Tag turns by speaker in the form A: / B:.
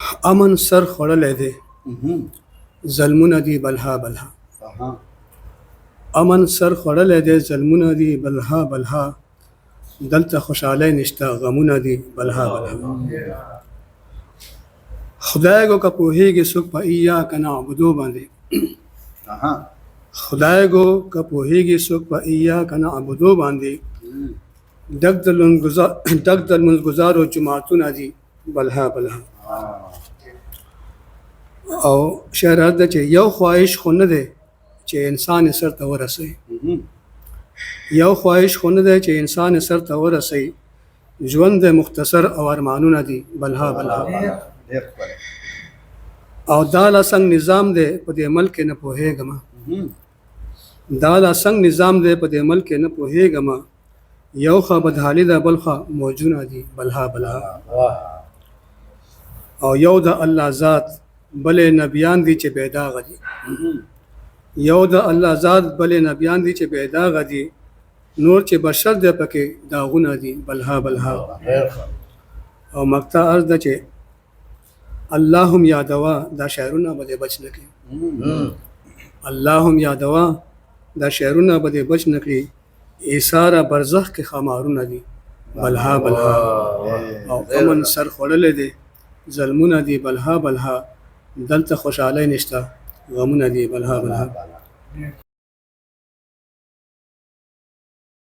A: امن سر خوړلی دی ظلمونه دي بلها بلها امن سر خوړلی دی ظلمونه دي بلها بلها دلته خوشحالۍ نشته غمونه دي بلها بلها خدای گو که پوهیږي څوک په ایاک نعبدو باندې خدای گو که پوهیږي څوک په ایاک نعبدو باندې ډک د لمونځګزارو جماعتونه دي بلها بلها او شعر ده چې یو خواهش خو نه دی چې انسان یې سر ته ورسوي یو خواهش خو نه دی چې انسان یې سر ته ورسوي ژوند مختصر او ارمانونه دي بلها بلها او دا لا څنګه نظام دی په دې ملک نه پوهېږم دا لا څنګه نظام دی په دې ملک نه پوهېږم یو خوا بدحالي ده بل خوا موجونه دي بلها بلها او یو د الله ذات بلې نبیان دي چې بېداغه دي یو د الله ذات بلې نبیان دي چې بېداغه دي نور چې بشر دی پکې داغونه دي بلها بلها او مقطع عرض ده چې الله هم یادوا دا شعرونه به دې بچ نه کړي الله هم یادوا دا شعرونه به دې بچ نه کړي ایثاره برزخ کې خمارونه دي بلها بلها او امن سر خوړلی دی ظلمونه دي بلها بلها دلته خوشحالۍ نشته غمونه دي بلها بلها